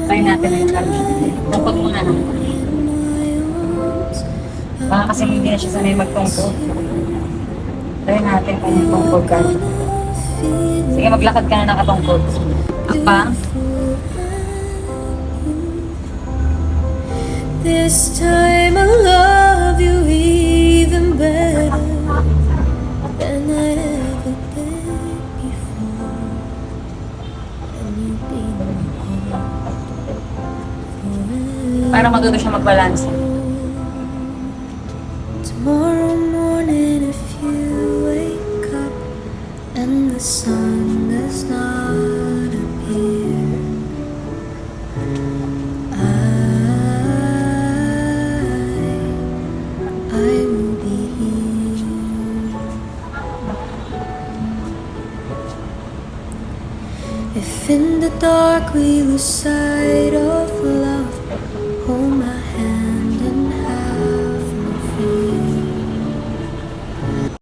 Try natin yung charge. Tungkod muna na. Baka kasi hindi na siya sanay magtungkod. Try natin kung tungkod ka. Sige, maglakad ka na nakatungkod. Apa? This time I love you even better than I ever did before. And you've been my heart forever. Para matuto siya magbalanse. Tomorrow morning if you wake up and the sun does not appear, I will be here. If in the dark we lose sight